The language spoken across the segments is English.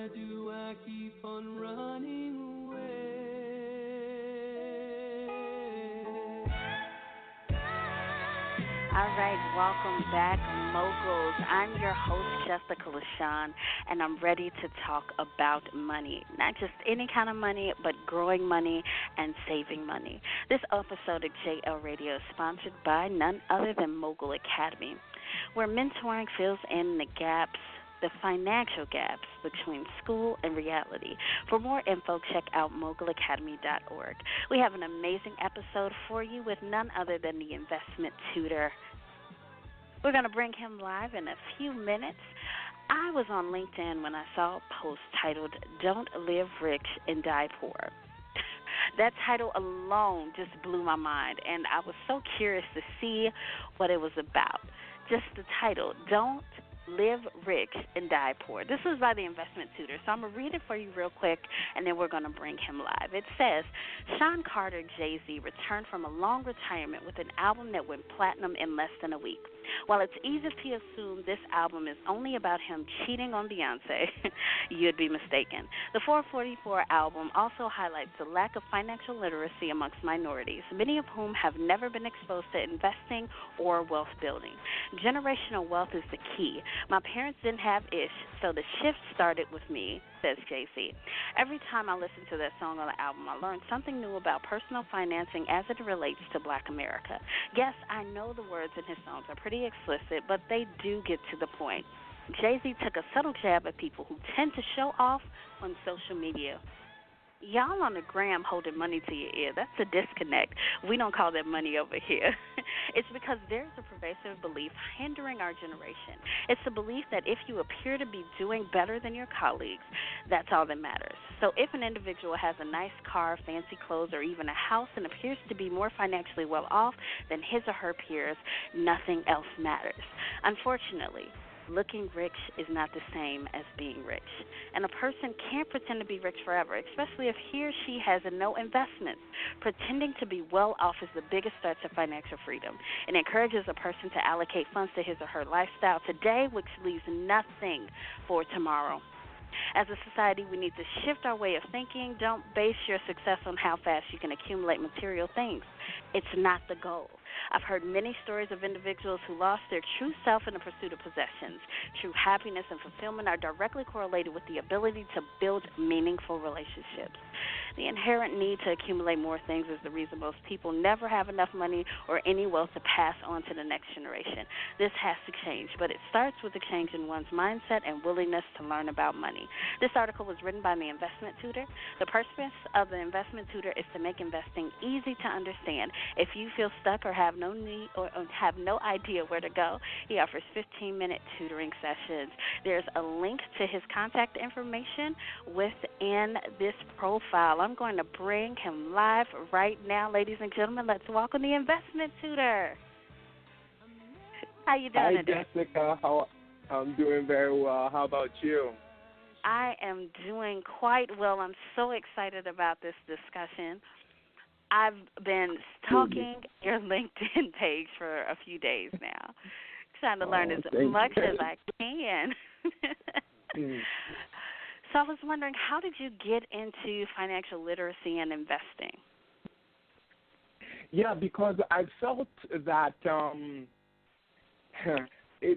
do I keep on running away? All right, welcome back, Moguls. I'm your host, Jessica LaShawn, and I'm ready to talk about money. Not just any kind of money, but growing money and saving money. This episode of JL Radio is sponsored by none other than Mogul Academy, where mentoring fills in the gaps, the financial gaps between school and reality. For more info, check out mogulacademy.org. We have an amazing episode for you with none other than the Investment Tutor. We're going to bring him live in a few minutes. I was on LinkedIn when I saw a post titled, "Don't Live Rich and Die Poor." That title alone just blew my mind, and I was so curious to see what it was about. Just the title, "Don't Live Rich and Die Poor." This is by the Investment Tutor, so I'm going to read it for you real quick, and then we're going to bring him live. It says, Sean Carter, Jay-Z, returned from a long retirement with an album that went platinum in less than a week. While it's easy to assume this album is only about him cheating on Beyonce, you'd be mistaken. The 444 album also highlights the lack of financial literacy amongst minorities, many of whom have never been exposed to investing or wealth building. Generational wealth is the key. My parents didn't have ish, so the shift started with me, says JC. Every time I listen to that song on the album, I learn something new about personal financing as it relates to Black America. Yes, I know the words in his songs are pretty explicit, but they do get to the point. Jay-Z took a subtle jab at people who tend to show off on social media. Y'all on the gram holding money to your ear, that's a disconnect. We don't call that money over here. It's because there's a pervasive belief hindering our generation. It's the belief that if you appear to be doing better than your colleagues, that's all that matters. So if an individual has a nice car, fancy clothes, or even a house and appears to be more financially well off than his or her peers, nothing else matters. Unfortunately, looking rich is not the same as being rich. And a person can't pretend to be rich forever, especially if he or she has no investments. Pretending to be well off is the biggest threat to financial freedom. It encourages a person to allocate funds to his or her lifestyle today, which leaves nothing for tomorrow. As a society, we need to shift our way of thinking. Don't base your success on how fast you can accumulate material things. It's not the goal. I've heard many stories of individuals who lost their true self in the pursuit of possessions. True happiness and fulfillment are directly correlated with the ability to build meaningful relationships. The inherent need to accumulate more things is the reason most people never have enough money or any wealth to pass on to the next generation. This has to change, but it starts with a change in one's mindset and willingness to learn about money. This article was written by the Investment Tutor. The purpose of the Investment Tutor is to make investing easy to understand. If you feel stuck or have no need or have no idea where to go, he offers 15-minute tutoring sessions. There's a link to his contact information within this profile. I'm going to bring him live right now, ladies and gentlemen. Let's welcome the Investment Tutor. How you doing today? Hi, Jessica. I'm doing very well. How about you? I am doing quite well. I'm so excited about this discussion. I've been stalking your LinkedIn page for a few days now, trying to learn as much as I can. So I was wondering, how did you get into financial literacy and investing? Yeah, because I felt that,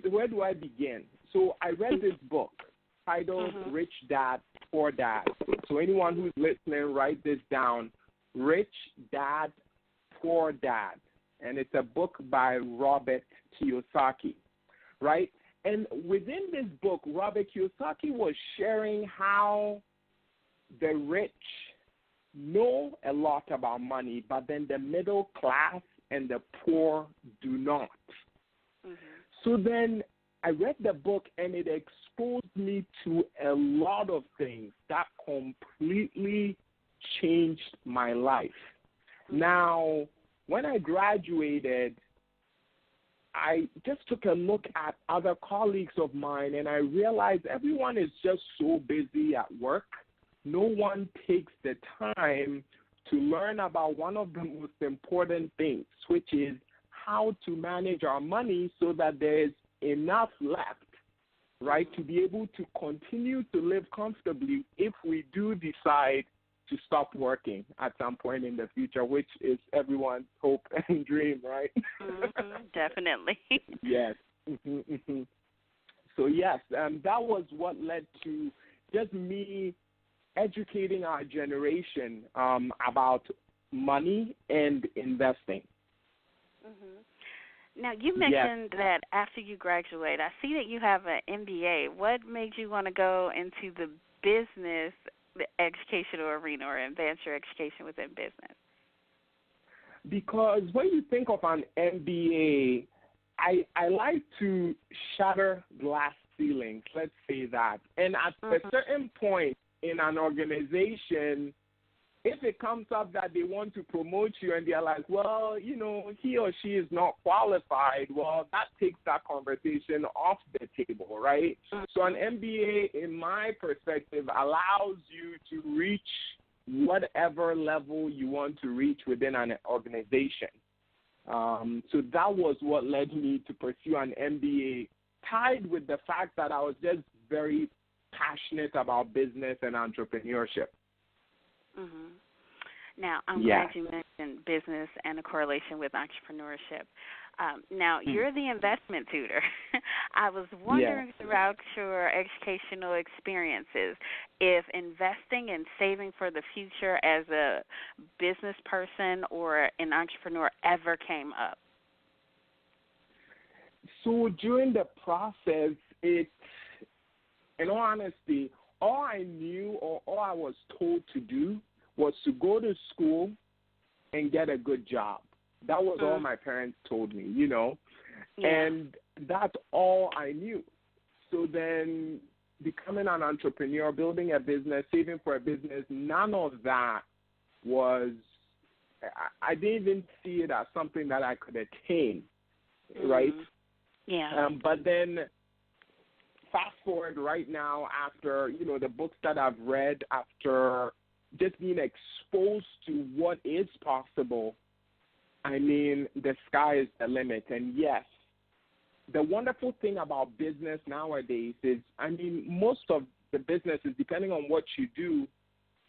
where do I begin? So I read this book titled Rich Dad, Poor Dad. So anyone who's listening, write this down. Rich Dad, Poor Dad. And it's a book by Robert Kiyosaki, right? And within this book, Robert Kiyosaki was sharing how the rich know a lot about money, but then the middle class and the poor do not. So then I read the book, and it exposed me to a lot of things that completely changed my life. Now, when I graduated, I just took a look at other colleagues of mine, and I realized everyone is just so busy at work. No one takes the time to learn about one of the most important things, which is how to manage our money so that there's enough left, right, to be able to continue to live comfortably if we do decide to stop working at some point in the future, which is everyone's hope and dream, right? Definitely. Yes. So, yes, that was what led to just me educating our generation about money and investing. Now, you mentioned that after you graduate, I see that you have an MBA. What made you want to go into the business educational arena or advance your education within business? Because when you think of an MBA, I like to shatter glass ceilings, let's say that. And at a certain point in an organization, if it comes up that they want to promote you and they're like, well, you know, he or she is not qualified, well, that takes that conversation off the table, right? So an MBA, in my perspective, allows you to reach whatever level you want to reach within an organization. So that was what led me to pursue an MBA, tied with the fact that I was just very passionate about business and entrepreneurship. Now, I'm glad you mentioned business and a correlation with entrepreneurship. Now, you're the investment tutor. I was wondering throughout your educational experiences if investing and saving for the future as a business person or an entrepreneur ever came up. So during the process, in all honesty, all I knew or all I was told to do was to go to school and get a good job. That was all my parents told me, you know, and that's all I knew. So then becoming an entrepreneur, building a business, saving for a business, none of that was, I didn't even see it as something that I could attain, right? Yeah. But then fast forward right now after, you know, the books that I've read, after just being exposed to what is possible, I mean, the sky is the limit. And yes, the wonderful thing about business nowadays is, I mean, most of the businesses, depending on what you do,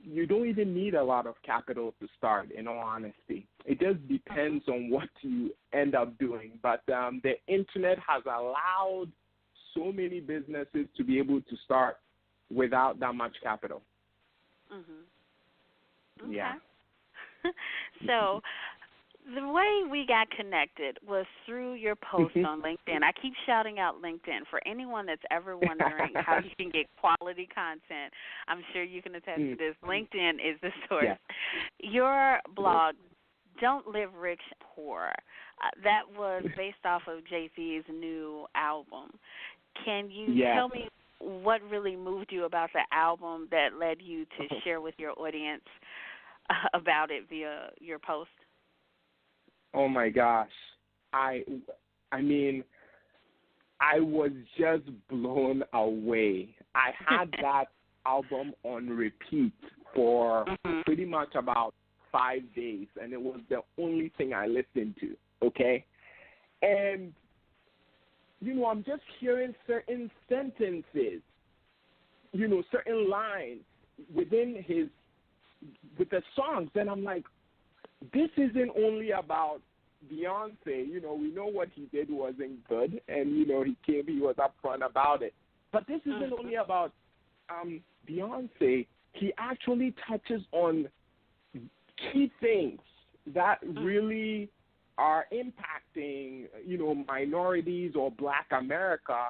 you don't even need a lot of capital to start, in all honesty. It just depends on what you end up doing. But the internet has allowed so many businesses to be able to start without that much capital. Okay. Yeah. So the way we got connected was through your post on LinkedIn. I keep shouting out LinkedIn. For anyone that's ever wondering how you can get quality content, I'm sure you can attest to this. LinkedIn is the source. Your blog, Don't Live Rich, Poor, that was based off of Jay-Z's new album. Can you tell me what really moved you about the album that led you to share with your audience about it via your post? Oh my gosh. I mean, I was just blown away. I had that album on repeat for pretty much about 5 days, and it was the only thing I listened to, okay? And, you know, I'm just hearing certain sentences, you know, certain lines with the songs, and I'm like, this isn't only about Beyonce. You know, we know what he did wasn't good, and, you know, he was upfront about it. But this isn't only about Beyonce. He actually touches on key things that really are impacting, you know, minorities or Black America.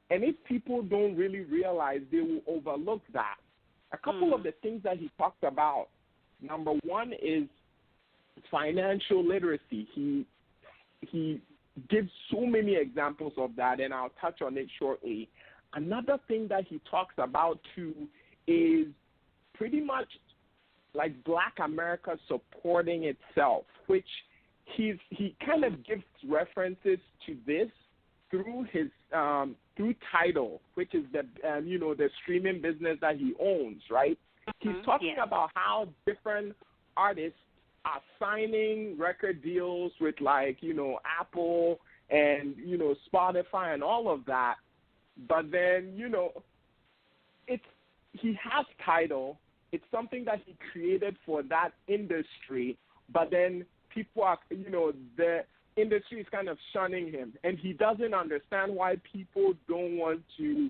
And if people don't really realize, they will overlook that. A couple of the things that he talked about, number one is financial literacy. He gives so many examples of that, and I'll touch on it shortly. Another thing that he talks about, too, is pretty much like Black America supporting itself, which he kind of gives references to this through his through Tidal, which is the the streaming business that he owns, right? He's talking about how different artists are signing record deals with, like, you know, Apple and, you know, Spotify and all of that. but then, he has title. It's something that he created for that industry, but then people are, the industry is kind of shunning him, and he doesn't understand why people don't want to,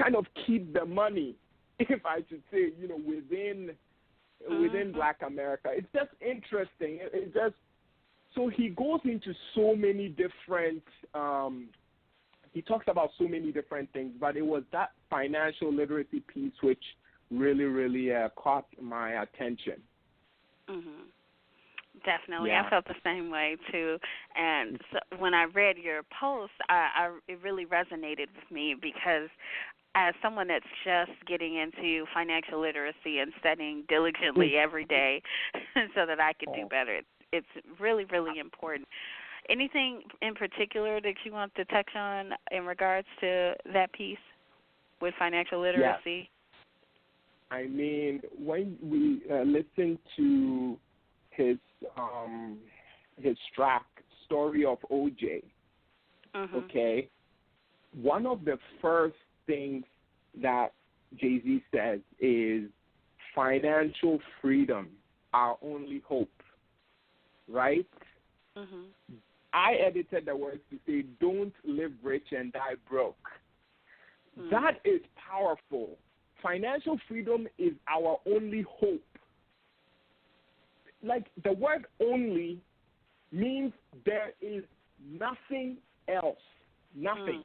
kind of keep the money, if I should say, within Black America. It's just interesting. So he goes into so many different, he talks about so many different things, but it was that financial literacy piece which really, really caught my attention. Definitely. Yeah. I felt the same way, too. And so when I read your post, it really resonated with me because as someone that's just getting into financial literacy and studying diligently every day so that I could do better, it's really, really important. Anything in particular that you want to touch on in regards to that piece with financial literacy? Yes. I mean, when we listen to his track, Story of OJ, okay, one of the first things that Jay-Z says is financial freedom, our only hope, right? I edited the words to say, don't live rich and die broke. That is powerful. Financial freedom is our only hope. Like, the word only means there is nothing else. Nothing.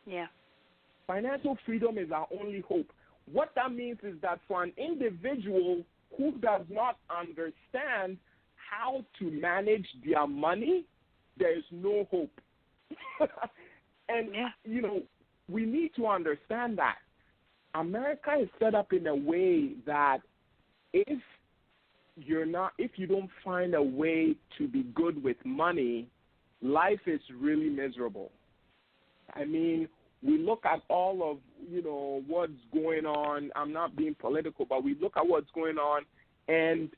Yeah. Financial freedom is our only hope. What that means is that for an individual who does not understand how to manage their money, there is no hope. And, we need to understand that America is set up in a way that if you don't find a way to be good with money, life is really miserable. I mean, we look at all of, what's going on. I'm not being political, but we look at what's going on, and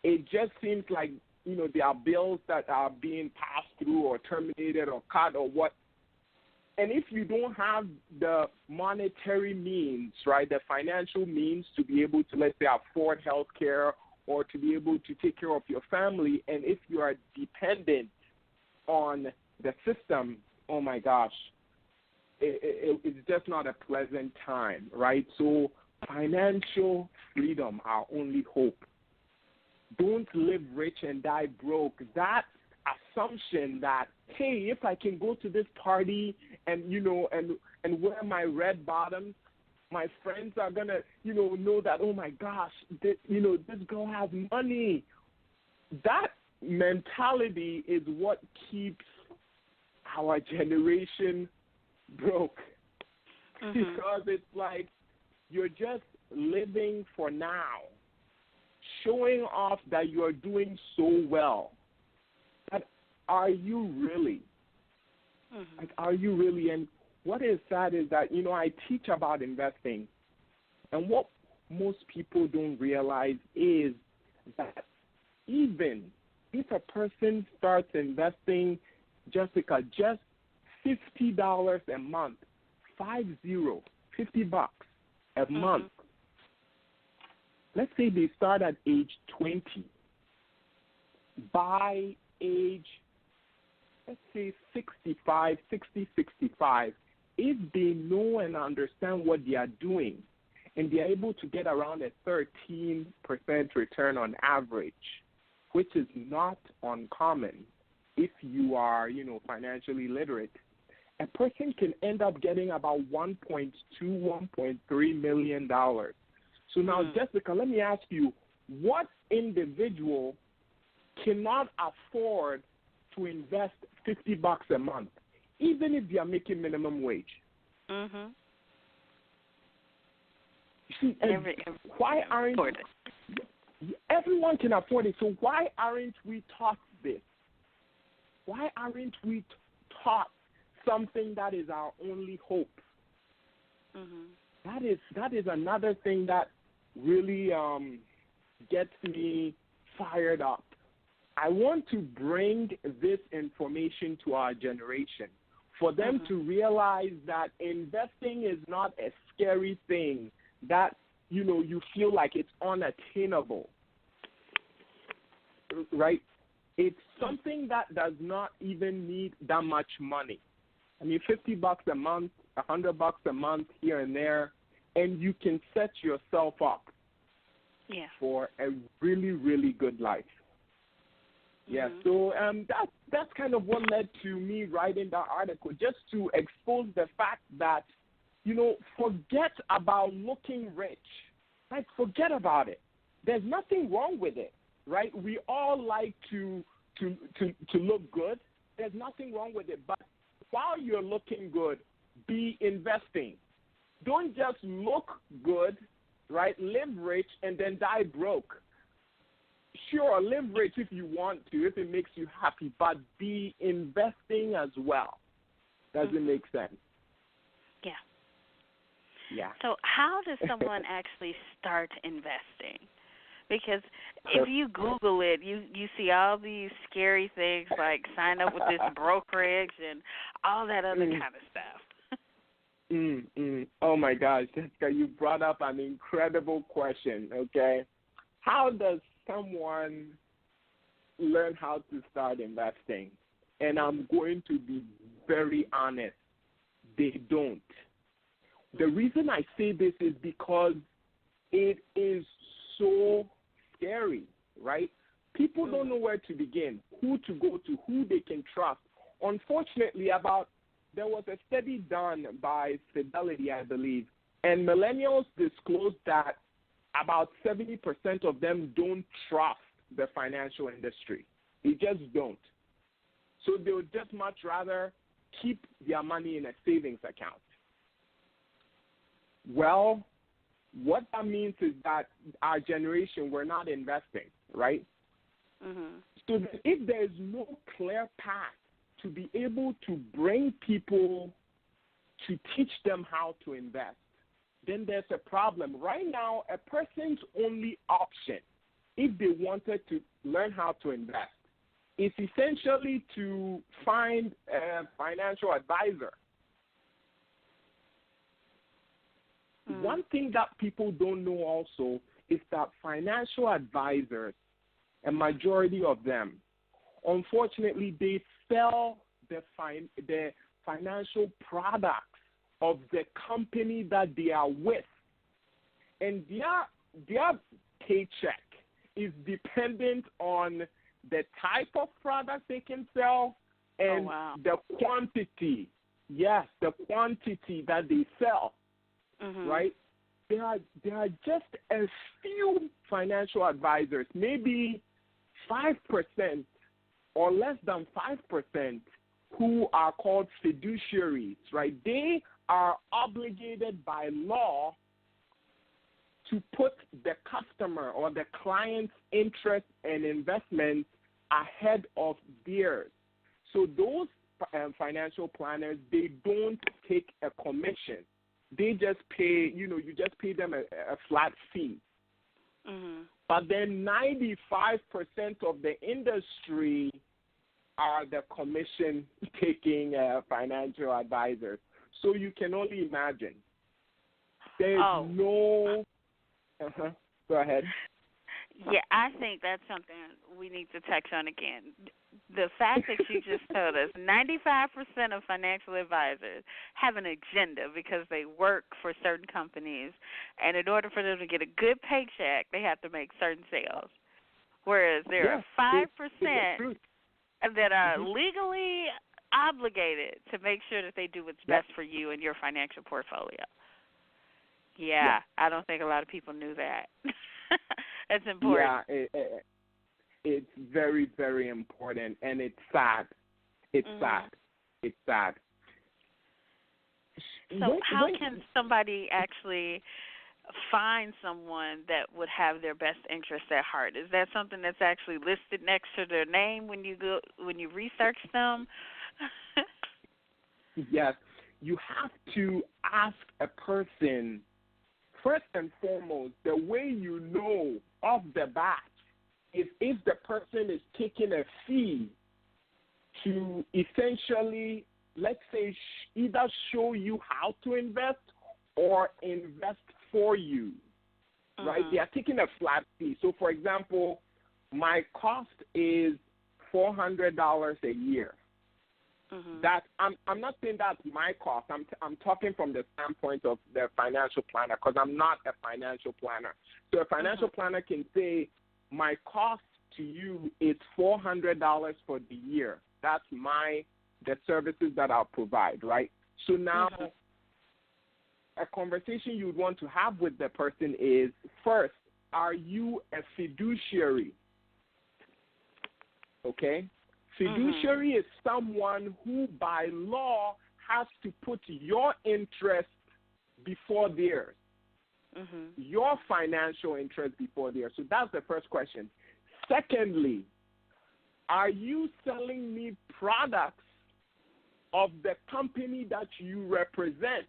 it just seems like, there are bills that are being passed through or terminated or cut or what. And if you don't have the monetary means, right, the financial means to be able to, let's say, afford health care or to be able to take care of your family, and if you are dependent on the system, oh, my gosh, it's just not a pleasant time, right? So financial freedom, our only hope. Don't live rich and die broke. That assumption that, hey, if I can go to this party and, and wear my red bottoms, my friends are going to, know that, oh, my gosh, this girl has money. That mentality is what keeps our generation broke. Because it's like you're just living for now, showing off that you're doing so well. But are you really? Like, are you really? And what is sad is that, I teach about investing, and what most people don't realize is that even if a person starts investing, Jessica, just $50 a month, $50 a month. Let's say they start at age 20. By age, let's say 65, if they know and understand what they are doing, and they are able to get around a 13% return on average, which is not uncommon if you are, financially literate, a person can end up getting about $1.2, $1.3 million. So now, Jessica, let me ask you, what individual cannot afford to invest $50 a month, even if they are making minimum wage? See, why aren't everyone can afford it? So why aren't we taught this? Why aren't we taught something that is our only hope? That is another thing that really gets me fired up. I want to bring this information to our generation for them to realize that investing is not a scary thing that, you feel like it's unattainable, right? It's something that does not even need that much money. I mean, $50 a month, $100 a month here and there, and you can set yourself up for a really, really good life. Yeah, so that's kind of what led to me writing that article, just to expose the fact that, forget about looking rich. Like, forget about it. There's nothing wrong with it, right? We all like to look good. There's nothing wrong with it. But while you're looking good, be investing. Don't just look good, right? Live rich and then die broke. Sure, live rich if you want to, if it makes you happy, but be investing as well. Does it make sense? Yeah. Yeah. So how does someone actually start investing? Because if you Google it, you see all these scary things like sign up with this brokerage and all that other kind of stuff. Oh, my gosh, Jessica, you brought up an incredible question, okay? How does someone learn how to start investing? And I'm going to be very honest, they don't. The reason I say this is because it is so scary, right? People don't know where to begin, who to go to, who they can trust. Unfortunately, there was a study done by Fidelity, I believe, and millennials disclosed that about 70% of them don't trust the financial industry. They just don't. So they would just much rather keep their money in a savings account. Well, what that means is that our generation, we're not investing, right? So that if there's no clear path to be able to bring people to teach them how to invest, then there's a problem. Right now, a person's only option, if they wanted to learn how to invest, is essentially to find a financial advisor. One thing that people don't know also is that financial advisors, a majority of them, unfortunately, they sell the financial products of the company that they are with. And their paycheck is dependent on the type of product they can sell and the quantity. Yes, the quantity that they sell. Right? There are just a few financial advisors, maybe 5% or less than 5%, who are called fiduciaries, right? They are obligated by law to put the customer or the client's interest and investments ahead of theirs. So those financial planners, they don't take a commission. They just pay, you just pay them a flat fee. But then 95% of the industry are the commission-taking financial advisors. So you can only imagine. There's no... Go ahead. Yeah, I think that's something we need to touch on again. The fact that you just told us 95% of financial advisors have an agenda because they work for certain companies, and in order for them to get a good paycheck, they have to make certain sales. Whereas there are 5% that are legally obligated to make sure that they do what's best for you and your financial portfolio. Yeah, I don't think a lot of people knew that. That's important. Yeah, it's very, very important, and it's sad. It's sad. It's sad. So how can somebody actually find someone that would have their best interest at heart? Is that something that's actually listed next to their name when you research them? Yes. You have to ask a person, first and foremost, the way you know off the bat is if the person is taking a fee to essentially let's say, either show you how to invest or invest for you, right? They are taking a flat fee. So, for example, my cost is $400 a year. That I'm not saying that's my cost. I'm talking from the standpoint of the financial planner, because I'm not a financial planner. So a financial planner can say, my cost to you is $400 for the year. That's the services that I'll provide, right? So now a conversation you would want to have with the person is, first, are you a fiduciary? Okay? Fiduciary is someone who, by law, has to put your interest before theirs, your financial interest before theirs. So that's the first question. Secondly, are you selling me products of the company that you represent?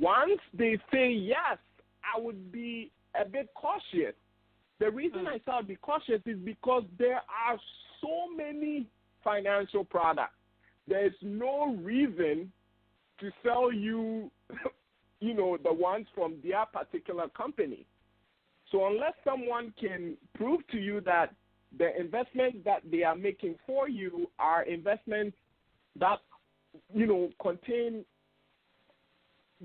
Once they say yes, I would be a bit cautious. The reason I say I'll be cautious is because there are so many financial products. There's no reason to sell you, the ones from their particular company. So unless someone can prove to you that the investments that they are making for you are investments that, contain,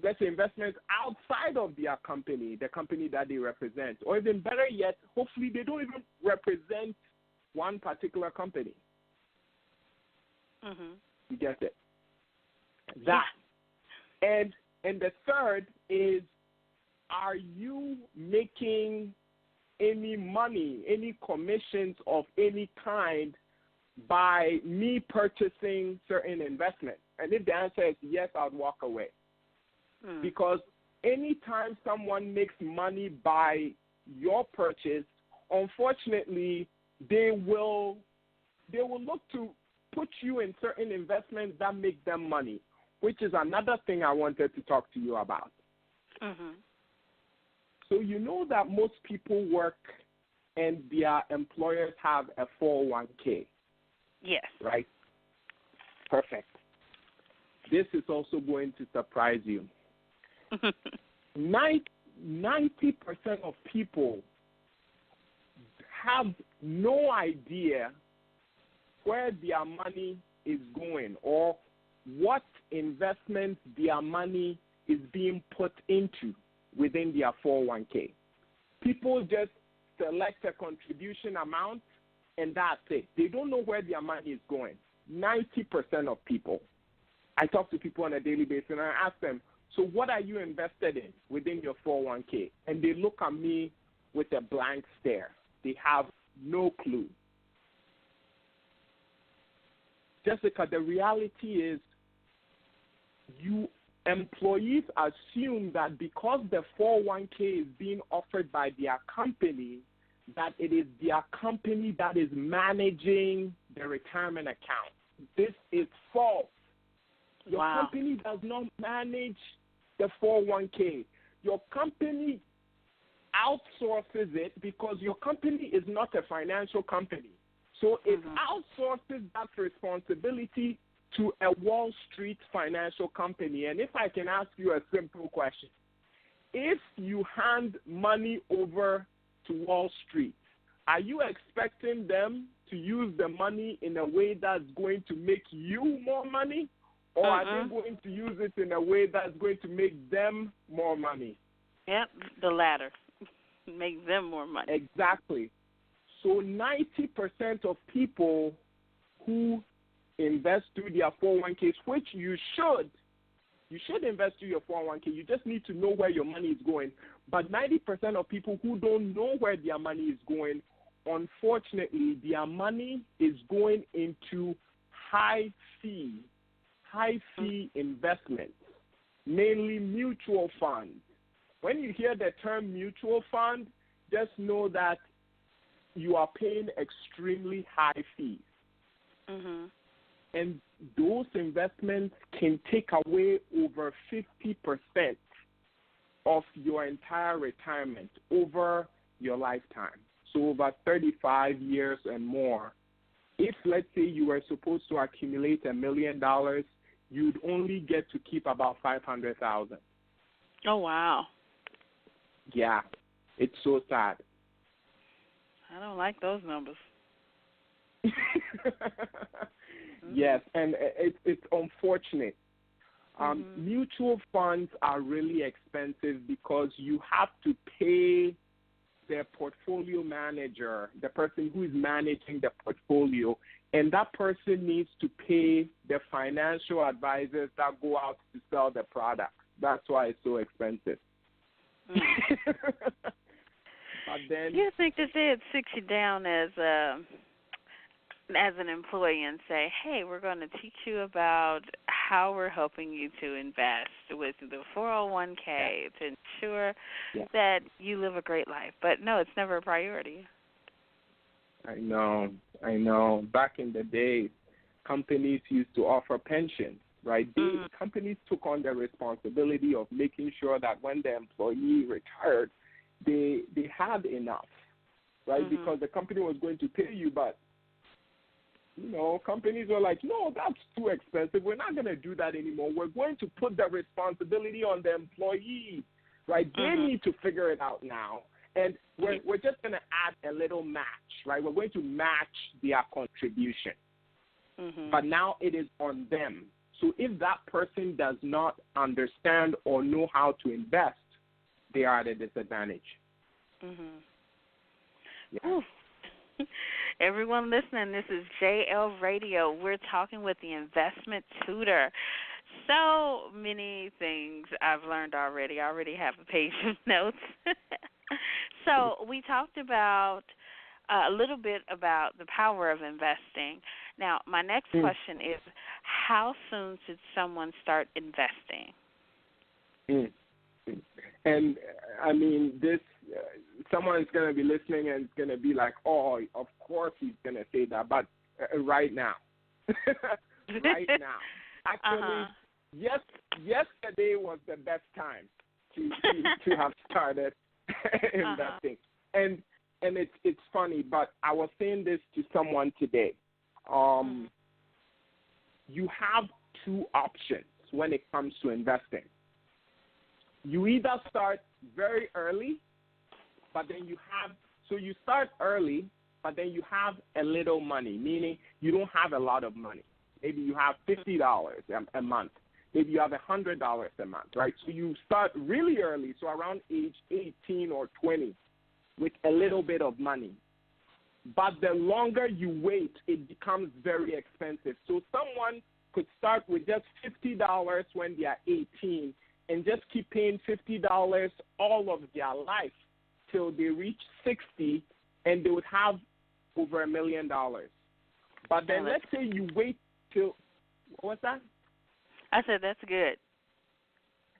let's say, investments outside of their company, the company that they represent, or even better yet, hopefully they don't even represent one particular company. You get it? That. And the third is, are you making any money, any commissions of any kind by me purchasing certain investments? And if the answer is yes, I'd walk away. Because anytime someone makes money by your purchase, unfortunately, they will look to put you in certain investments that make them money, which is another thing I wanted to talk to you about. So you know that most people work and their employers have a 401k. Yes. Right? Perfect. This is also going to surprise you. 90% of people have no idea where their money is going or what investments their money is being put into within their 401k. People just select a contribution amount and that's it. They don't know where their money is going. 90% of people. I talk to people on a daily basis and I ask them, so what are you invested in within your 401k? And they look at me with a blank stare. They have no clue. Jessica, the reality is you employees assume that because the 401k is being offered by their company, that it is their company that is managing the retirement account. This is false. Your company does not manage the 401k. Your company outsources it because your company is not a financial company. So it outsources that responsibility to a Wall Street financial company. And if I can ask you a simple question, if you hand money over to Wall Street, are you expecting them to use the money in a way that's going to make you more money? Or are they going to use it in a way that's going to make them more money? Yep, the latter. Make them more money. Exactly. So 90% of people who invest through their 401ks, which you should invest through your 401k. You just need to know where your money is going. But 90% of people who don't know where their money is going, unfortunately, their money is going into high fee investments, mainly mutual funds. When you hear the term mutual fund, just know that you are paying extremely high fees. And those investments can take away over 50% of your entire retirement over your lifetime. So over 35 years and more, if, let's say, you were supposed to accumulate $1 million, you'd only get to keep about 500,000. Oh, wow. Yeah, it's so sad. I don't like those numbers. Yes, and it's unfortunate. Mutual funds are really expensive because you have to pay their portfolio manager, the person who is managing the portfolio, and that person needs to pay the financial advisors that go out to sell the product. That's why it's so expensive. But then, you think that they'd sit you down as an employee and say, hey, we're going to teach you about how we're helping you to invest with the 401k to ensure that you live a great life. But, no, it's never a priority. I know. Back in the day, companies used to offer pensions, right? Companies took on the responsibility of making sure that when the employee retired, they had enough, right? Because the company was going to pay you, but companies were like, no, that's too expensive. We're not going to do that anymore. We're going to put the responsibility on the employee, right? They need to figure it out now. And we're just going to add a little match, right? We're going to match their contribution. But now it is on them. So if that person does not understand or know how to invest, they are at a disadvantage. Yeah. Everyone listening, this is JL Radio. We're talking with the Investment Tutor. So many things I've learned already. I already have a page of notes. So we talked about a little bit about the power of investing. Now, my next question is, how soon should someone start investing? And, I mean, this someone's going to be listening and it's going to be like, oh, of course he's going to say that, but right now. Right now. Actually, yesterday was the best time to have started investing. And it's funny, but I was saying this to someone today. You have two options when it comes to investing. You either start very early, but then you start early, but then you have a little money, meaning you don't have a lot of money. Maybe you have $50 a month. Maybe you have $100 a month, right? So you start really early, so around age 18 or 20 with a little bit of money. But the longer you wait, it becomes very expensive. So someone could start with just $50 when they are 18 and just keep paying $50 all of their life till they reach 60, and they would have over $1 million. But then let's say you wait till, what's that? I said that's good.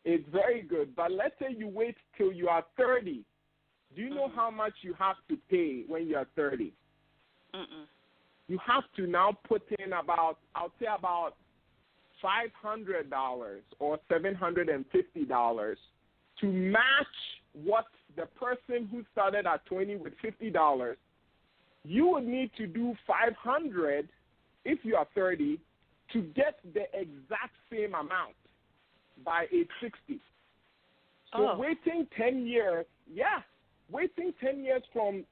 It's very good. But let's say you wait till you are 30. Do you know how much you have to pay when you are 30? You have to now put in about, I'll say about $500 or $750 to match what the person who started at 20 with $50, you would need to do 500 if you are 30 to get the exact same amount by age 60. So waiting 10 years, waiting 10 years from,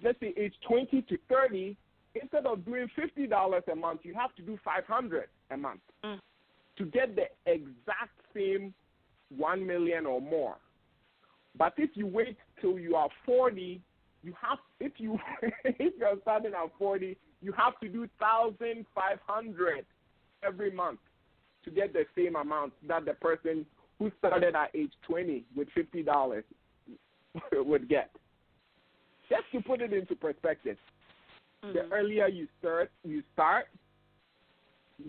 let's say, age 20 to 30, instead of doing $50 a month, you have to do $500 a month to get the exact same 1 million or more. But if you wait till you are 40, you have if you're starting at 40, you have to do $1,500 every month to get the same amount that the person who started at age 20 with $50 would get. Just to put it into perspective, the earlier you start, you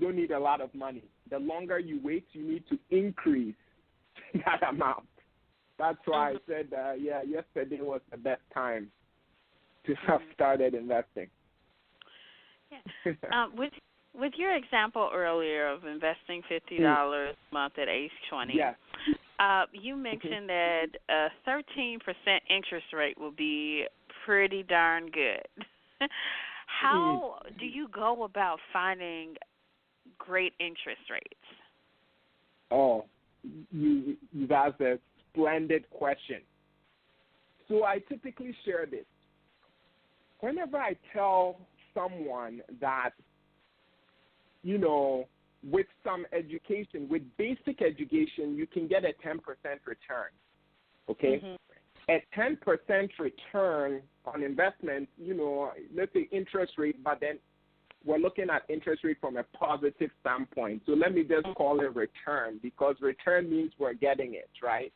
don't need a lot of money. The longer you wait, you need to increase that amount. That's why I said, yesterday was the best time to have started investing. Yeah. With your example earlier of investing $50 a month at age 20, you mentioned that a 13% interest rate will be pretty darn good. how do you go about finding great interest rates? Oh, you've asked a splendid question. So I typically share this. Whenever I tell someone that, with some education, with basic education, you can get a 10% return, okay? Mm-hmm. A 10% return on investment, let's say interest rate, but then we're looking at interest rate from a positive standpoint. So let me just call it return, because return means we're getting it, right?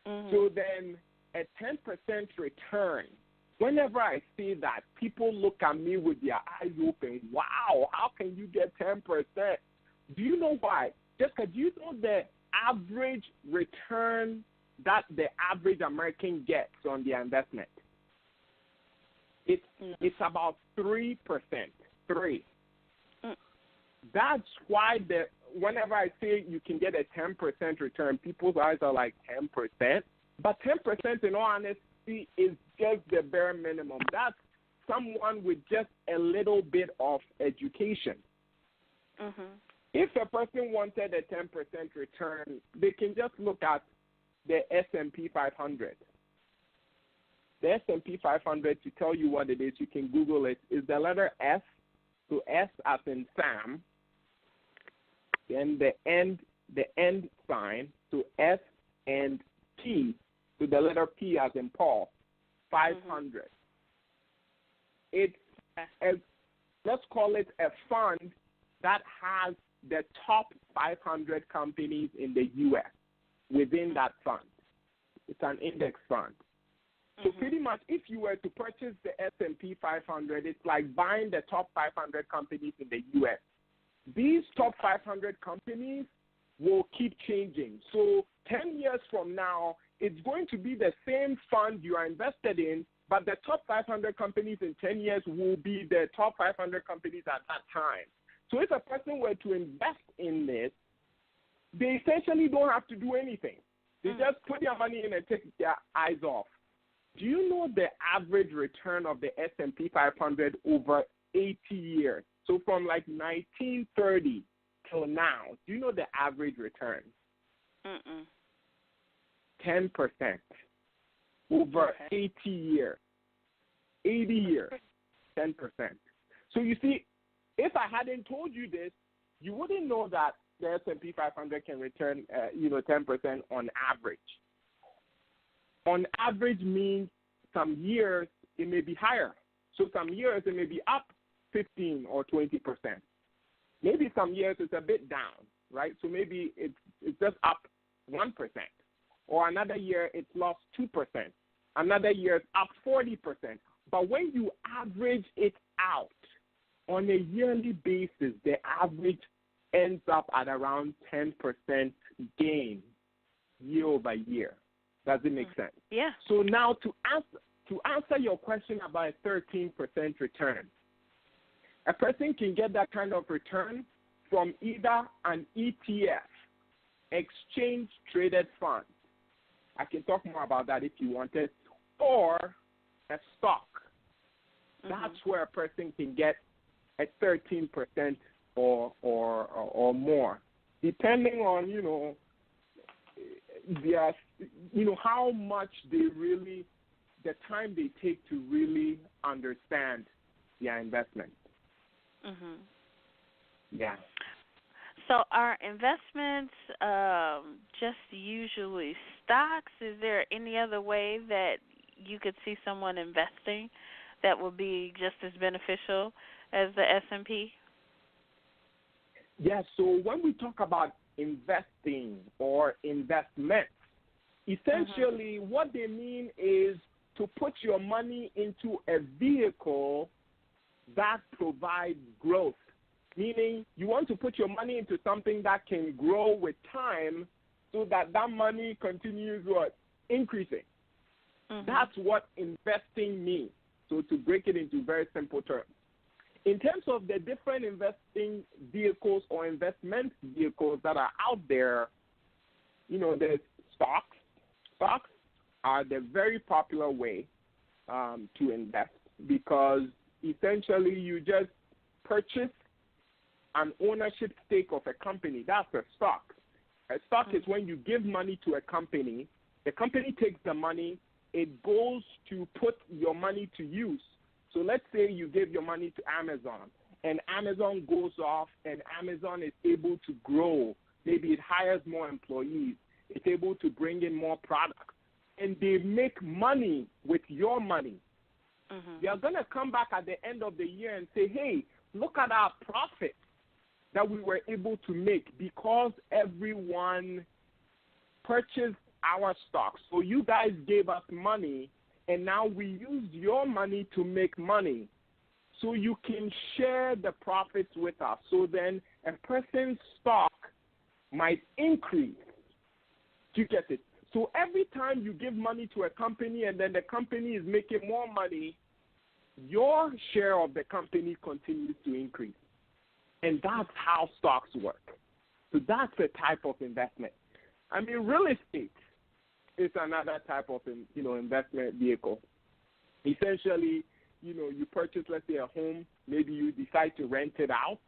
Mm-hmm. So then a 10% return, whenever I say that, people look at me with their eyes open. Wow, how can you get 10%? Do you know why? Jessica, do you know the average return that the average American gets on their investment? It's about 3%. 3. That's why whenever I say you can get a 10% return, people's eyes are like 10%. But 10%, in all honesty, is just the bare minimum. That's someone with just a little bit of education. Mm-hmm. If a person wanted a 10% return, they can just look at the S&P 500. The S&P 500, to tell you what it is, you can Google it, is the letter S, so S as in Sam, then the end sign, so S and P, so the letter P as in Paul, 500. It's, let's call it a fund that has the top 500 companies in the U.S. within that fund. It's an index fund. So pretty much, if you were to purchase the S&P 500, it's like buying the top 500 companies in the U.S. These top 500 companies will keep changing. So 10 years from now, it's going to be the same fund you are invested in, but the top 500 companies in 10 years will be the top 500 companies at that time. So if a person were to invest in this, they essentially don't have to do anything. They just put their money in and take their eyes off. Do you know the average return of the S&P 500 over 80 years? So from like 1930 till now, do you know the average return? 10%. Over 80 years. 80 years, 10%. So you see, if I hadn't told you this, you wouldn't know that the S&P 500 can return, 10% on average. On average means some years it may be higher. So some years it may be up 15 or 20%. Maybe some years it's a bit down, right? So maybe it's just up 1%. Or another year it's lost 2%. Another year it's up 40%. But when you average it out on a yearly basis, the average ends up at around 10% gain year over year. Does it make sense? Yeah. So now to answer your question about a 13% return, a person can get that kind of return from either an ETF, exchange traded fund. I can talk more about that if you wanted, or a stock. That's where a person can get a 13% or more, depending on their, how much they really, the time they take to really understand their investment. Yeah. So are investments just usually stocks? Is there any other way that you could see someone investing that would be just as beneficial as the S&P? Yeah, so when we talk about investing or investments, essentially what they mean is to put your money into a vehicle that provides growth, meaning you want to put your money into something that can grow with time so that that money continues increasing. That's what investing means. So to break it into very simple terms. In terms of the different investing vehicles or investment vehicles that are out there, there's stocks. Stocks are the very popular way to invest because essentially you just purchase an ownership stake of a company. That's a stock. A stock is when you give money to a company, the company takes the money, it goes to put your money to use. So let's say you give your money to Amazon, and Amazon goes off, and Amazon is able to grow. Maybe it hires more employees. It's able to bring in more products, and they make money with your money. They are going to come back at the end of the year and say, hey, look at our profit that we were able to make because everyone purchased our stock. So you guys gave us money, and now we used your money to make money. So you can share the profits with us. So then a person's stock might increase. Do you get it? So every time you give money to a company and then the company is making more money, your share of the company continues to increase. And that's how stocks work. So that's a type of investment. I mean, real estate is another type of, investment vehicle. Essentially, you purchase, let's say, a home. Maybe you decide to rent it out.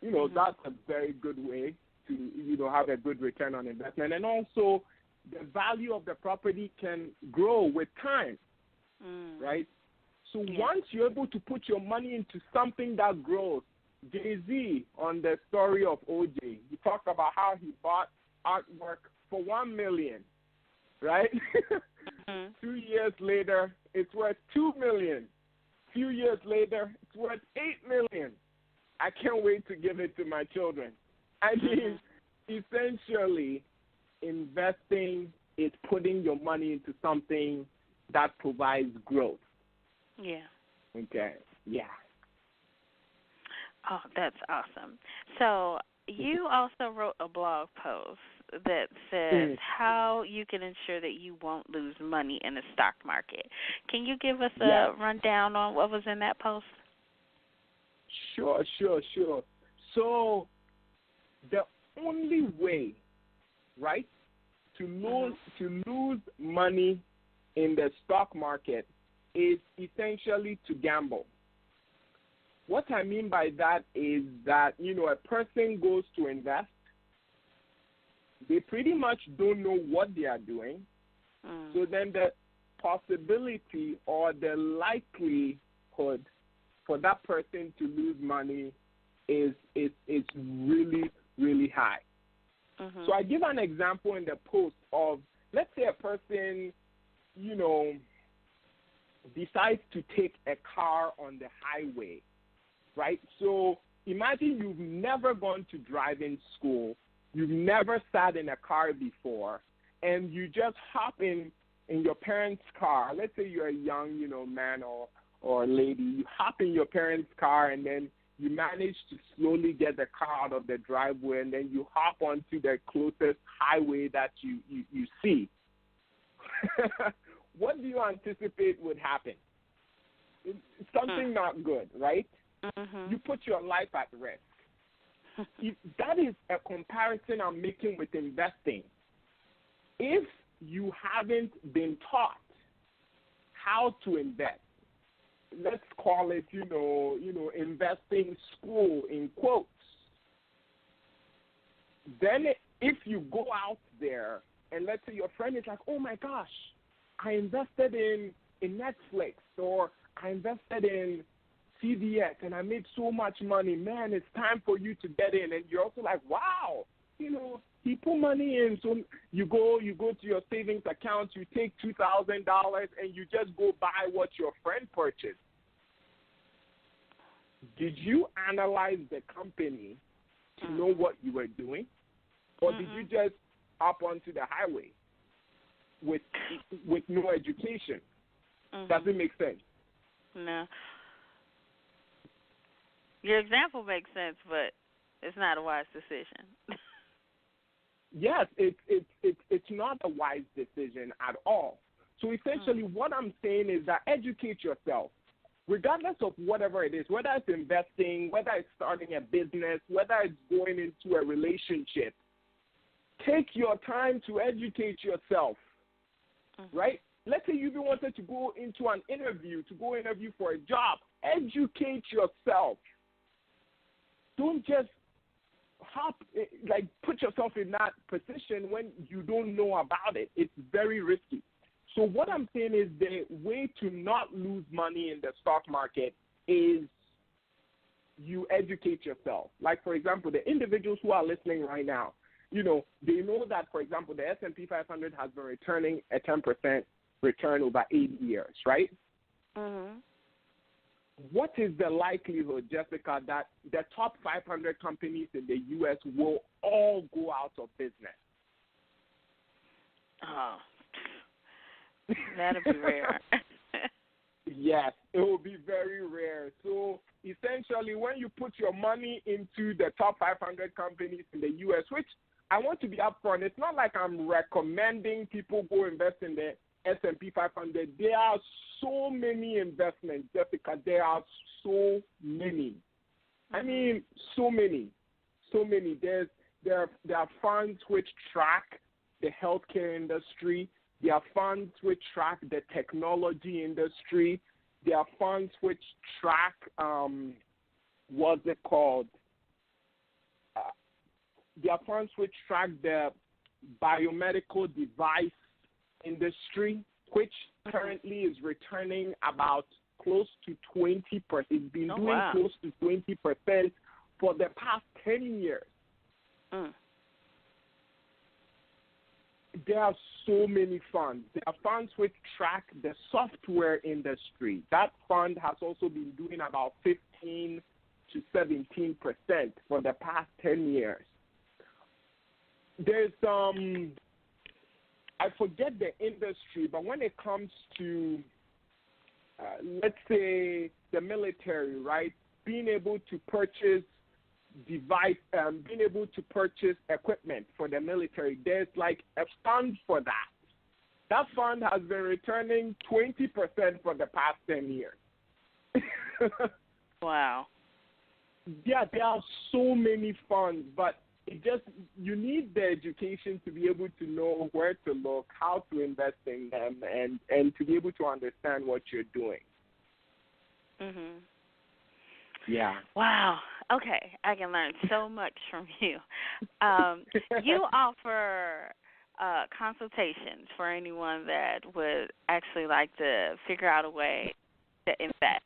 That's a very good way to, have a good return on investment. And also, the value of the property can grow with time, right? So once you're able to put your money into something that grows, Jay-Z on the story of OJ, he talked about how he bought artwork for $1 million, right? 2 years later, it's worth $2 million. A few years later, it's worth $8 million. I can't wait to give it to my children. I mean, essentially, investing is putting your money into something that provides growth. Yeah. Okay. Yeah. Oh, that's awesome. So you also wrote a blog post that says how you can ensure that you won't lose money in the stock market. Can you give us a rundown on what was in that post? Sure. So the only way, right, to lose money in the stock market is essentially to gamble. What I mean by that is that, a person goes to invest. They pretty much don't know what they are doing. So then the possibility or the likelihood for that person to lose money is really, really high. So I give an example in the post of, let's say a person, decides to take a car on the highway, right? So imagine you've never gone to driving school, you've never sat in a car before, and you just hop in your parents' car. Let's say you're a young, man or lady. You hop in your parents' car, and then you manage to slowly get the car out of the driveway, and then you hop onto the closest highway that you see. What do you anticipate would happen? Something not good, right? You put your life at risk. That is a comparison I'm making with investing. If you haven't been taught how to invest, let's call it, investing school in quotes, then if you go out there and let's say your friend is like, oh my gosh, I invested in Netflix, or I invested in CVS and I made so much money, man, it's time for you to get in. And you're also like, wow, he put money in. So you go to your savings account, you take $2,000 and you just go buy what your friend purchased. Did you analyze the company to know what you were doing? Or did you just hop onto the highway with no education? Does it make sense? No. Your example makes sense, but it's not a wise decision. Yes, it's not a wise decision at all. So essentially what I'm saying is that educate yourself, regardless of whatever it is, whether it's investing, whether it's starting a business, whether it's going into a relationship. Take your time to educate yourself, right? Let's say you wanted to go into an interview, for a job. Educate yourself. Don't just put yourself in that position when you don't know about it. It's very risky. So what I'm saying is the way to not lose money in the stock market is you educate yourself. Like, for example, the individuals who are listening right now, they know that, for example, the S&P 500 has been returning a 10% return over 8 years, right? Mm-hmm. What is the likelihood, Jessica, that the top 500 companies in the U.S. will all go out of business? Oh, that'd be rare. Yes, it will be very rare. So essentially, when you put your money into the top 500 companies in the U.S., which I want to be upfront, it's not like I'm recommending people go invest in the S&P 500. There are so many investments, Jessica. There are so many. I mean, so many. There are funds which track the healthcare industry. There are funds which track the technology industry. There are funds which track, what's it called? There are funds which track the biomedical device industry, which currently is returning about close to 20%. It's been doing close to 20% for the past 10 years. There are so many funds. There are funds which track the software industry. That fund has also been doing about 15 to 17% for the past 10 years. There's I forget the industry, but when it comes to, let's say, the military, right, being able to purchase being able to purchase equipment for the military, there's like a fund for that. That fund has been returning 20% for the past 10 years. Wow. Yeah, there are so many funds, but you need the education to be able to know where to look, how to invest in them, and to be able to understand what you're doing. Mhm. Yeah. Wow. Okay, I can learn so much from you. You offer consultations for anyone that would actually like to figure out a way to invest.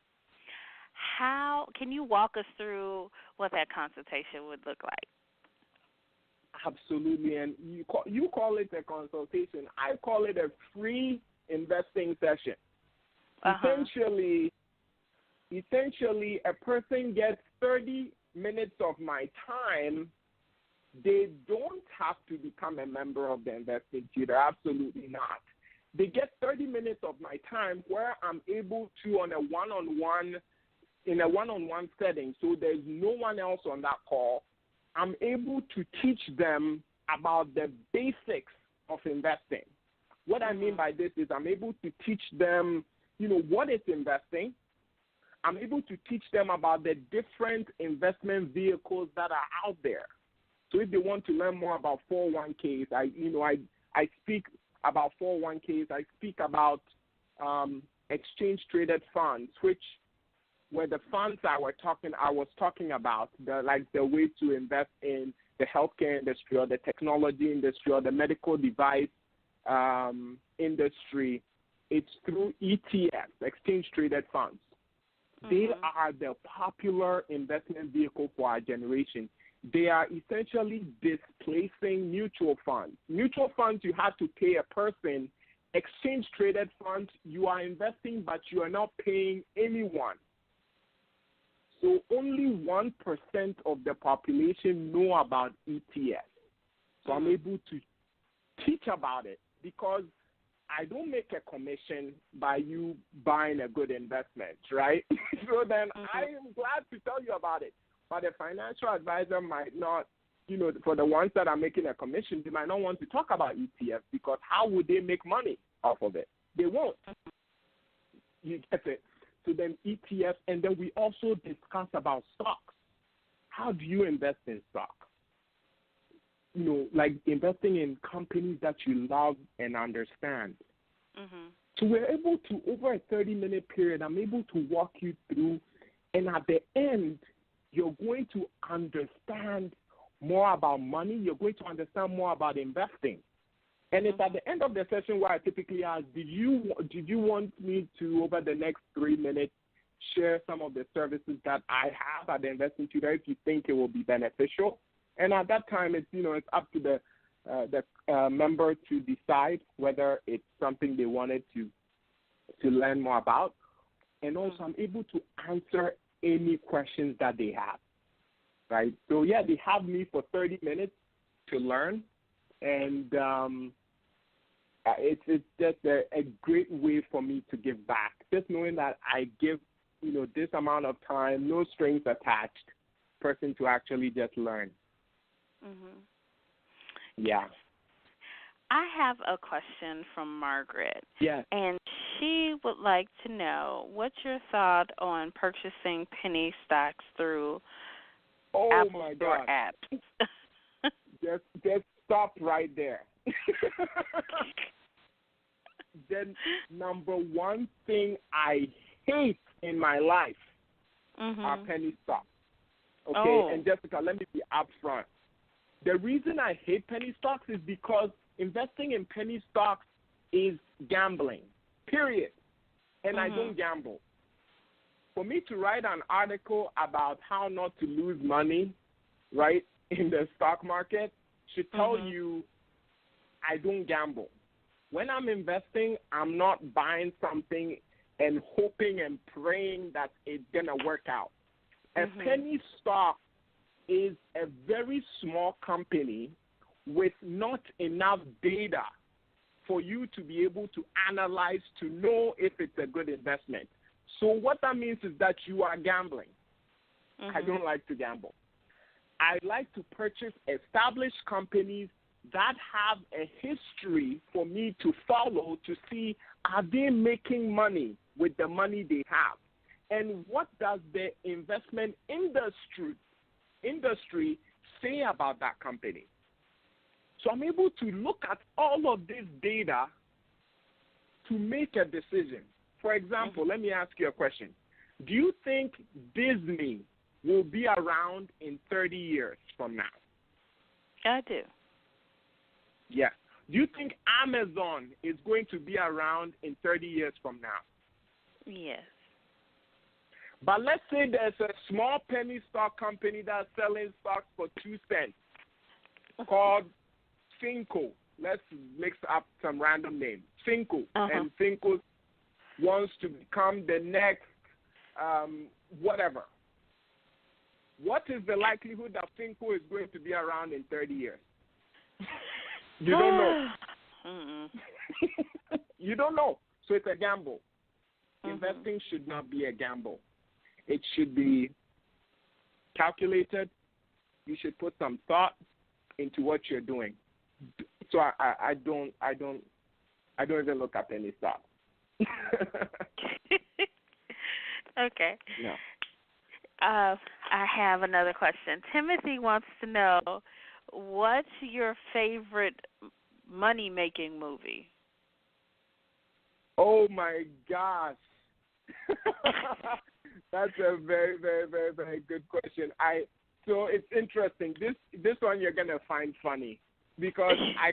How can you walk us through what that consultation would look like? Absolutely, and you call it a consultation. I call it a free investing session. Essentially, a person gets 30 minutes of my time. They don't have to become a member of the Investing Tutor. Absolutely not. They get 30 minutes of my time where I'm able to, in a one-on-one setting, so there's no one else on that call, I'm able to teach them about the basics of investing. What I mean by this is I'm able to teach them, what is investing. I'm able to teach them about the different investment vehicles that are out there. So if they want to learn more about 401ks, I speak about 401ks. I speak about exchange-traded funds, which were the funds I was talking about, the way to invest in the healthcare industry or the technology industry or the medical device industry. It's through ETFs, exchange-traded funds. They are the popular investment vehicle for our generation. They are essentially displacing mutual funds. Mutual funds, you have to pay a person. Exchange-traded funds, you are investing, but you are not paying anyone. So only 1% of the population know about ETFs. So I'm able to teach about it because I don't make a commission by you buying a good investment, right? So then I am glad to tell you about it. But a financial advisor might not, for the ones that are making a commission, they might not want to talk about ETFs because how would they make money off of it? They won't. You get it? So then ETFs, and then we also discuss about stocks. How do you invest in stock? Like investing in companies that you love and understand. So we're able to, over a 30-minute period, I'm able to walk you through, and at the end, you're going to understand more about money. You're going to understand more about investing. And it's at the end of the session where I typically ask, did you want me to, over the next 3 minutes, share some of the services that I have at the Investing Tutor if you think it will be beneficial? And at that time, it's up to the member to decide whether it's something they wanted to learn more about. And also, I'm able to answer any questions that they have, right? So, yeah, they have me for 30 minutes to learn, and it's just a great way for me to give back. Just knowing that I give, this amount of time, no strings attached, person to actually just learn. Mhm. Yeah. I have a question from Margaret. Yes. And she would like to know, what's your thought on purchasing penny stocks through Apple Store apps? just stop right there. The number one thing I hate in my life are penny stocks. Okay, and Jessica, let me be upfront. The reason I hate penny stocks is because investing in penny stocks is gambling, period. And I don't gamble. For me to write an article about how not to lose money, right, in the stock market should tell you I don't gamble. When I'm investing, I'm not buying something and hoping and praying that it's going to work out. A penny stock is a very small company with not enough data for you to be able to analyze to know if it's a good investment. So what that means is that you are gambling. I don't like to gamble. I like to purchase established companies that have a history for me to follow to see, are they making money with the money they have? And what does the investment industry say about that company? So I'm able to look at all of this data to make a decision. For example, let me ask you a question. Do you think Disney will be around in 30 years from now? I do. Yes. Do you think Amazon is going to be around in 30 years from now? Yes. But let's say there's a small penny stock company that's selling stocks for 2 cents called Cinco. Let's mix up some random name. Cinco. And Cinco wants to become the next whatever. What is the likelihood that Cinco is going to be around in 30 years? You don't know. You don't know. So it's a gamble. Investing should not be a gamble. It should be calculated. You should put some thought into what you're doing. So I don't even look up any stock. Okay. No. I have another question. Timothy wants to know, what's your favorite money-making movie? Oh, my gosh. That's a very, very, very, very good question. So it's interesting. This one you're going to find funny because I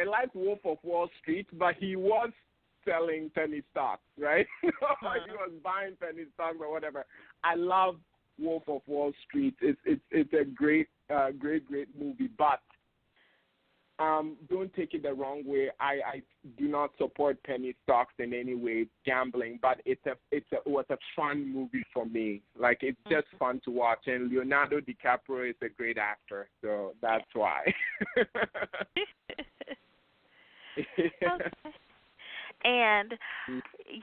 like Wolf of Wall Street, but he was selling penny stocks, right? He was buying penny stocks or whatever. I love Wolf of Wall Street. It's a great movie, but don't take it the wrong way. I do not support penny stocks in any way, gambling, but it was a fun movie for me. Like, it's just fun to watch, and Leonardo DiCaprio is a great actor, so that's why. Okay. And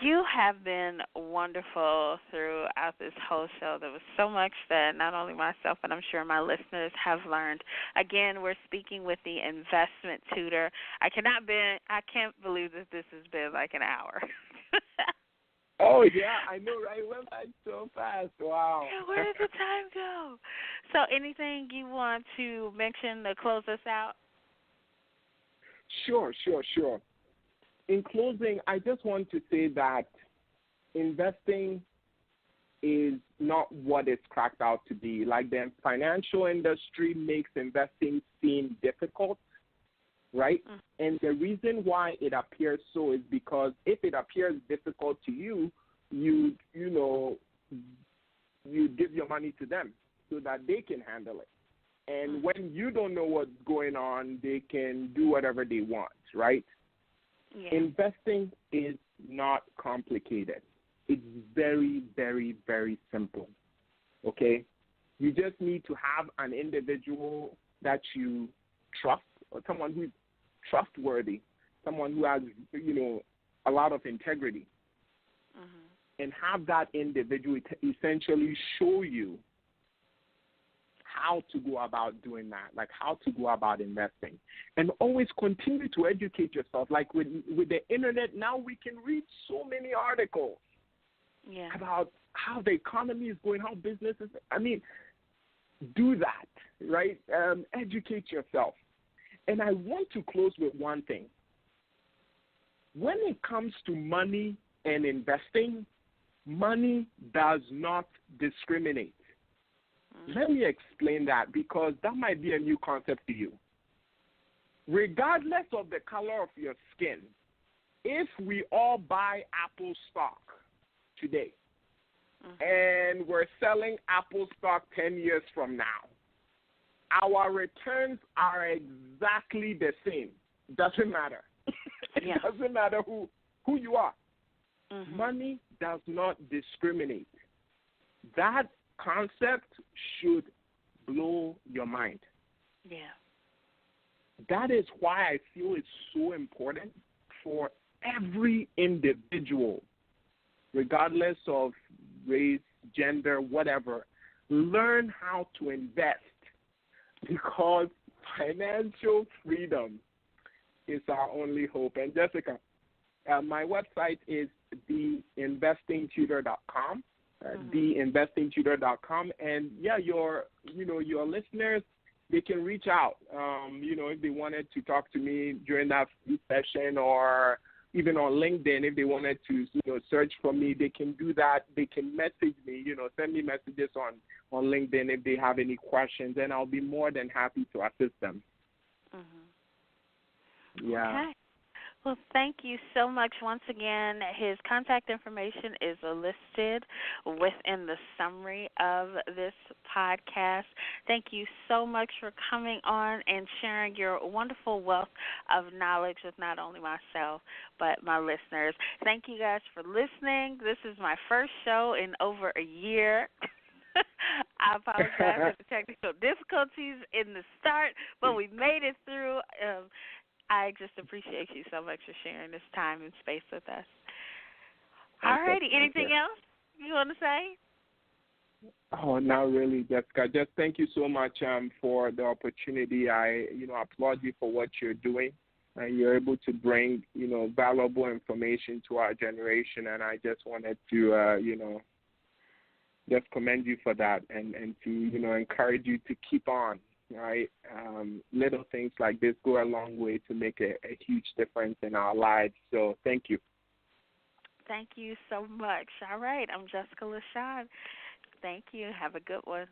you have been wonderful throughout this whole show. There was so much that not only myself, but I'm sure my listeners have learned. Again, we're speaking with the investment tutor. I can't believe that this has been like an hour. Oh, yeah, I know, right? It went by so fast. Wow. Yeah, where did the time go? So anything you want to mention to close us out? Sure. in closing, I just want to say that investing is not what it's cracked out to be. Like the financial industry makes investing seem difficult, right? And the reason why it appears so is because if it appears difficult to you, you give your money to them so that they can handle it. And when you don't know what's going on, they can do whatever they want, right? Yeah. Investing is not complicated. It's very, very, very simple, okay? You just need to have an individual that you trust, or someone who's trustworthy, someone who has, a lot of integrity, and have that individual essentially show you how to go about doing that, like how to go about investing. And always continue to educate yourself. Like with the internet, now we can read so many articles about how the economy is going, how business is. I mean, do that, right? Educate yourself. And I want to close with one thing. When it comes to money and investing, money does not discriminate. Let me explain that, because that might be a new concept to you. Regardless of the color of your skin, if we all buy Apple stock today and we're selling Apple stock 10 years from now, our returns are exactly the same. Doesn't matter. It doesn't matter who you are. Money does not discriminate. That concept should blow your mind. Yeah. That is why I feel it's so important for every individual, regardless of race, gender, whatever, learn how to invest, because financial freedom is our only hope. And Jessica, my website is theinvestingtutor.com. Theinvestingtutor.com, and your listeners, they can reach out, if they wanted to talk to me during that session, or even on LinkedIn, if they wanted to search for me, they can do that. They can message me, send me messages on LinkedIn if they have any questions, and I'll be more than happy to assist them. Yeah. Okay. Well, thank you so much. Once again, his contact information is listed within the summary of this podcast. Thank you so much for coming on and sharing your wonderful wealth of knowledge with not only myself, but my listeners. Thank you guys for listening. This is my first show in over a year. I apologize for the technical difficulties in the start, but we made it through. I just appreciate you so much for sharing this time and space with us. All righty. Anything else you want to say? Oh, not really, Jessica. Just thank you so much for the opportunity. I applaud you for what you're doing. You're able to bring, valuable information to our generation, and I just wanted to, just commend you for that, and to, encourage you to keep on. Right, little things like this go a long way to make a huge difference in our lives. So thank you. Thank you so much. All right, I'm Jessica LaShawn. Thank you. Have a good one.